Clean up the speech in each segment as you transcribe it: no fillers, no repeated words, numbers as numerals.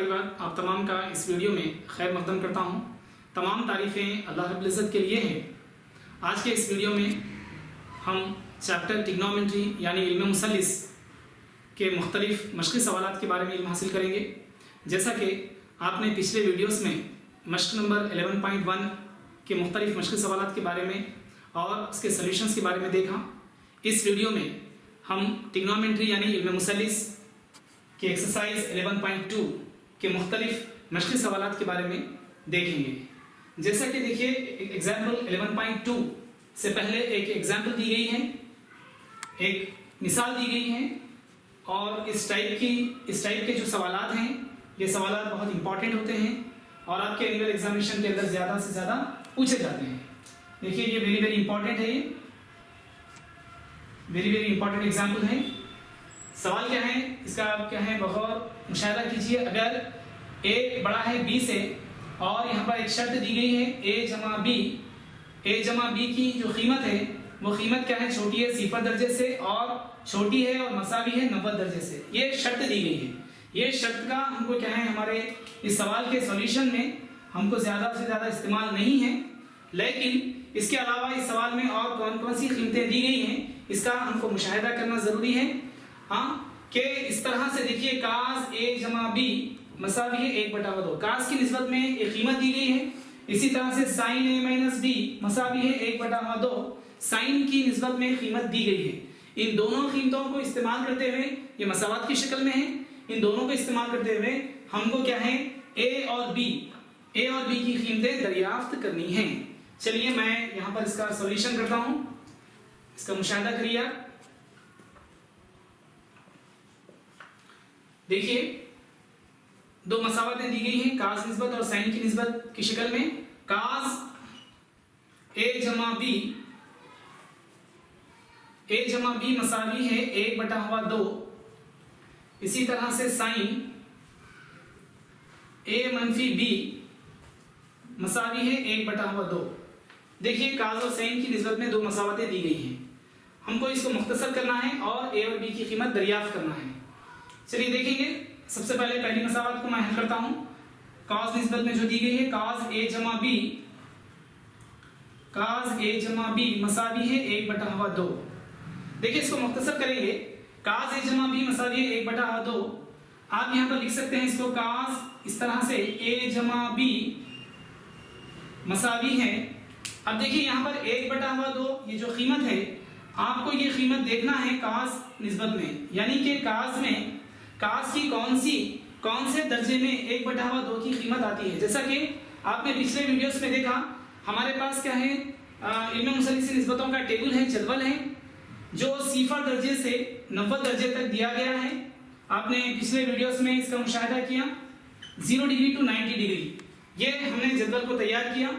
बारी बार आप तमाम का इस वीडियो में खैर मकदम करता हूँ। तमाम तारीफ़ें अल्लाह रब्बुल इज़्ज़त के लिए हैं। आज के इस वीडियो में हम चैप्टर ट्रिग्नोमेट्री यानी इल्म मुसल्लिस के मुख्तलिफ मशक़ी सवालात के बारे में इल्म हासिल करेंगे। जैसा कि आपने पिछले वीडियोस में मशक़ नंबर 11.1 के मुख्तलिफ मशक़ी सवालात के बारे में और उसके सॉल्यूशंस के बारे में देखा, इस वीडियो में हम ट्रिग्नोमेट्री यानी इल्म मुसल्लिस के एक्सरसाइज 11.2 के मुख्तलिफ मशक़ी सवालात के बारे में देखेंगे। जैसा कि देखिए एग्जाम्पल 11.2 से पहले एक एग्जाम्पल दी गई है, एक मिसाल दी गई है और इस टाइप के जो सवालात हैं ये सवालात बहुत इंपॉर्टेंट होते हैं और आपके एनुअल एग्जामिनेशन के अंदर ज़्यादा से ज़्यादा पूछे जाते हैं। देखिए ये वेरी वेरी इंपॉर्टेंट है, ये वेरी वेरी इंपॉर्टेंट एग्जाम्पल है। सवाल क्या है, इसका आप क्या है बगौर मुशाहिदा कीजिए। अगर a बड़ा है b से और यहाँ पर एक शर्त दी गई है a जमा b की जो कीमत है वो कीमत क्या है, छोटी है 0 दर्जे से और छोटी है और मसावी है 90 दर्जे से, ये शर्त दी गई है। ये शर्त का हमको क्या है हमारे इस सवाल के सॉल्यूशन में हमको ज़्यादा से ज़्यादा इस्तेमाल नहीं है, लेकिन इसके अलावा इस सवाल में और कौन कौन सी कीमतें दी गई हैं इसका हमको मुशाहिदा करना ज़रूरी है। कि इस तरह से देखिए काज a जमा b मसावी है 1/2। काज की निस्बत में एक कीमत दी गई है। इसी तरह से साइन a माइनस b मसावी है 1/2। साइन की निस्बत में कीमत दी गई है। इन दोनों कीमतों को इस्तेमाल करते हुए, ये मसावात की शक्ल में है, इन दोनों को इस्तेमाल करते हुए हमको क्या है a और b की कीमतें दरियाफ्त करनी है। चलिए मैं यहाँ पर इसका सॉल्यूशन करता हूँ, इसका मुशाहिदा करिए। देखिए दो मसावतें दी गई हैं, काज निस्बत और साइन की निस्बत की शक्ल में। काज a जमा b मसावी है 1/2। इसी तरह से साइन a मनफी b मसावी है 1/2। देखिए काज और साइन की निस्बत में दो मसावतें दी गई हैं, हमको इसको मुख्तसर करना है और a और b की कीमत दरियाफ्त करना है। चलिए देखेंगे, सबसे पहले पहली मसावत को मैं हल करता हूं। काज निस्बत में जो दी गई है काज a जमा b मसावी है 1/2। देखिए इसको मुख्तसर करेंगे, काज a जमा b मसावी है 1/2। आप यहां पर लिख सकते हैं इसको काज इस तरह से a जमा b मसावी है। अब देखिए यहां पर 1/2 ये जो कीमत है, आपको ये कीमत देखना है काज निस्बत में, यानी कि काज में काज की कौन से दर्जे में 1/2 की कीमत आती है। जैसा कि आपने पिछले वीडियोस में देखा, हमारे पास क्या है इल्म मुसल्लिस निस्बतों का टेबल है, जदवल है, जो 0 दर्जे से 90 दर्जे तक दिया गया है। आपने पिछले वीडियोस में इसका मुशाहिदा किया, 0 डिग्री टू 90 डिग्री, ये हमने जदवल को तैयार किया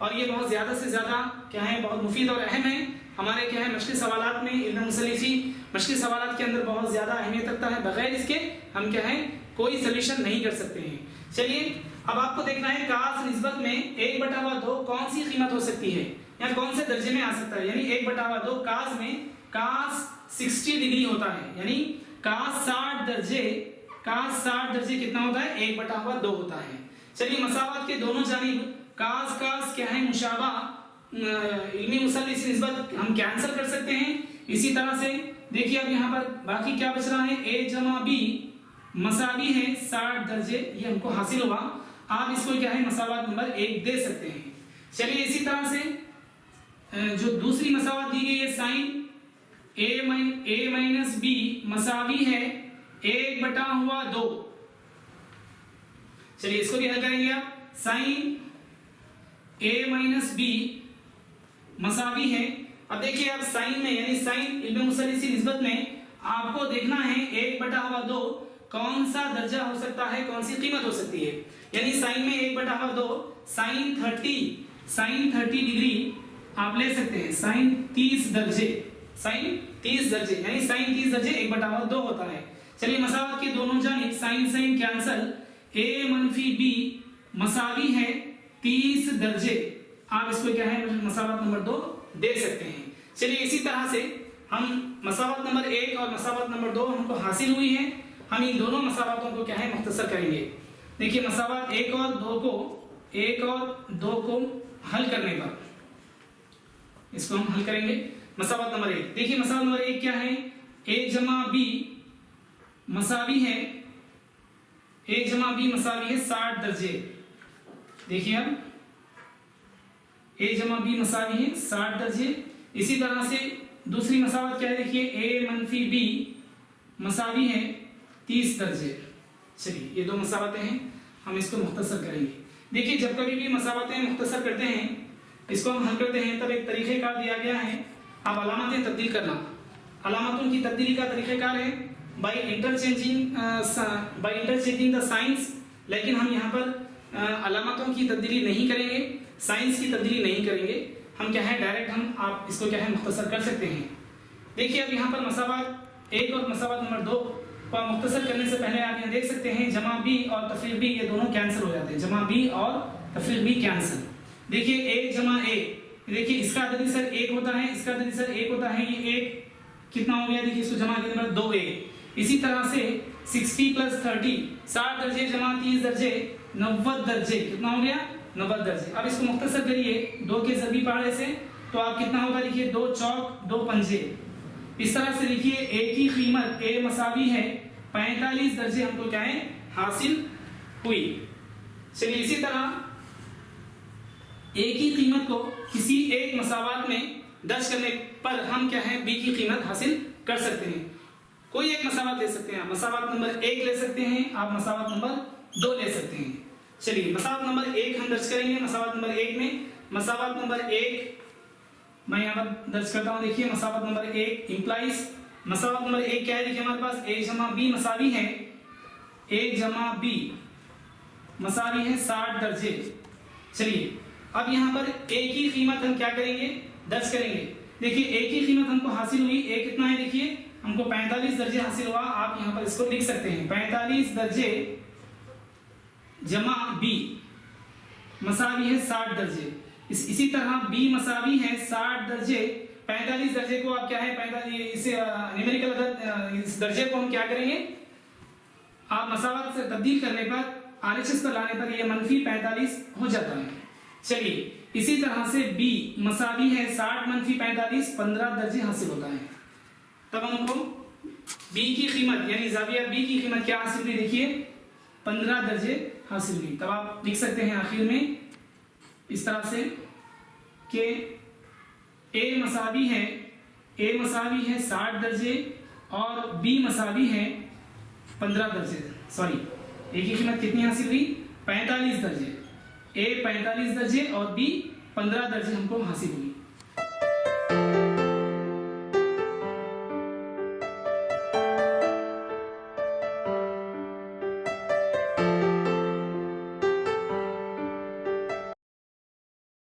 और ये बहुत ज़्यादा से ज़्यादा क्या है बहुत मुफीद और अहम है। हमारे क्या है मशक़ी सवालात में इल्म मुसल्लिसी मशक़ी सवालात के अंदर बहुत ज़्यादा अहमियत रखता है। बगैर इसके हम क्या है कोई सोल्यूशन नहीं कर सकते हैं। चलिए अब आपको देखना है काज निस्बत में 1/2 कौन सी कीमत हो सकती है या कौन से दर्जे में आ सकता है। यानी 1/2 काज में काज 60 डिग्री होता है, यानी काज 60 दर्जे कितना होता है 1/2 होता है। चलिए मसावत के दोनों जानिब काज क्या है मुशाबा इल्मी मुसल्लिस निस्बत हम कैंसिल कर सकते हैं। इसी तरह से देखिए अब यहाँ पर बाकी क्या बच रहा है, a जमा b मसावी है 60 दर्जे, ये हमको हासिल हुआ। आप इसको क्या है मसावत नंबर 1 दे सकते हैं। चलिए इसी तरह से जो दूसरी मसावत दी गई है साइन a माइनस b मसावी है 1/2। चलिए इसको भी हल करेंगे आप। साइन a माइनस b मसावी है। अब देखिए आप साइन में यानी साइन इल्म मुसल्लिसी निस्बत में आपको देखना है 1/2 कौन सा दर्जा हो सकता है, कौन सी कीमत हो सकती है। यानी साइन में 1/2 साइन 30 डिग्री आप ले सकते हैं, साइन 30 दर्जे यानी साइन 30 दर्जे 1/2 होता है। चलिए मसावत के दोनों जानिब साइन कैंसल, a मनफी b मसावी है 30 दर्जे, आप इसको क्या है मसावत नंबर 2 दे सकते हैं। चलिए इसी तरह से हम मसावत नंबर 1 और मसावत नंबर 2 हमको हासिल हुई है। हम इन दोनों मसावतों को क्या है मुख्तसर करेंगे। देखिए मसावात एक और दो को हल करने पर इसको हम हल करेंगे। मसावात नंबर 1, देखिए मसावात नंबर 1 क्या है, a जमा b मसावी है, a जमा b मसावी है 60 दर्जे। देखिए अब a जमा b मसावी है 60 दर्जे। इसी तरह से दूसरी मसावत क्या है, देखिए a मनफी b मसावी है 30 दर्जे। चलिए ये दो मसावतें हैं, हम इसको मुख्तसर करेंगे। देखिए जब कभी भी मसावतें मुख्तसर करते हैं, इसको हम हल करते हैं, तब एक तरीक़ेकार दिया गया है, आप अलामतें तब्दील करना। अलामतों की तब्दीली का तरीक़ेकार है बाय इंटरचेंजिंग द साइंस, लेकिन हम यहाँ पर अलामतों की तब्दीली नहीं करेंगे, साइंस की तब्दीली नहीं करेंगे, हम क्या है डायरेक्ट हम आप इसको क्या है मुख्तसर कर सकते हैं। देखिए अब यहाँ पर मसावात 1 और मसावात नंबर 2 को मुख्तसर करने से पहले आप यहाँ देख सकते हैं जमा b और तफरीक b ये दोनों कैंसिल हो जाते हैं, जमा b और तफरीक b कैंसिल। देखिए a जमा a, देखिए इसका अददी सर 1 होता है, इसका अददी सर 1 होता है, ये 1 कितना हो गया, देखिए इसको जमा के नंबर 2a। इसी तरह से 60 + 30 60 दर्जे जमा 30 दर्जे 90 दर्जे, कितना हो गया 90 दर्जे। अब इसको मुख्तसर करिए 2 के ज़रबी पहाड़े से, तो आप कितना होगा, देखिए 2 चौक 2 पंजे। इस तरह से देखिए a की कीमत a मसावी है 45 दर्जे हमको क्या है हासिल हुई। चलिए इसी तरह a की कीमत को किसी एक मसावात में दर्ज करने पर हम क्या है b की कीमत हासिल कर सकते हैं। कोई एक मसावात ले सकते हैं, आप मसावात नंबर 1 ले सकते हैं, आप मसावात नंबर 2 ले सकते हैं। चलिए मसावात नंबर 1 हम दर्ज करेंगे। मसावात नंबर 1 में मसावात नंबर 1 मैं यहाँ पर दर्ज करता हूँ। देखिए मसावात नंबर 1 इंप्लाइज, मसावात नंबर 1 क्या है, देखिए हमारे पास a जमा b मसावी है, a जमा b मसावी है 60 दर्जे। चलिए अब यहाँ पर a की कीमत हम क्या करेंगे, दर्ज करेंगे। देखिए a की कीमत हमको हासिल हुई, a कितना है, देखिए हमको 45 दर्जे हासिल हुआ। आप यहाँ पर इसको लिख सकते हैं 45 दर्जे जमा b मसावी है 60 दर्जे। इसी तरह b मसावी है 60 दर्जे, 45 दर्जे को आप क्या है 45 इसे न्यूमेरिकल इस दर्जे को हम क्या करेंगे, आप मसावत से तब्दील करने पर RHS पर लाने पर ये मनफी 45 हो जाता है। चलिए इसी तरह से b मसावी है 60 मनफी 45 15 दर्जे हासिल होता है। तब हमको b की कीमत यानी जाविया b की कीमत क्या हासिल हुई, देखिए 15 दर्जे हासिल हुई। तब आप लिख सकते हैं आखिर में इस तरह से कि a मसावी है 60 दर्जे और b मसावी है 15 दर्जे। सॉरी a की कीमत कितनी हासिल हुई 45 दर्जे, a 45 दर्जे और b 15 दर्जे हमको हासिल हुई।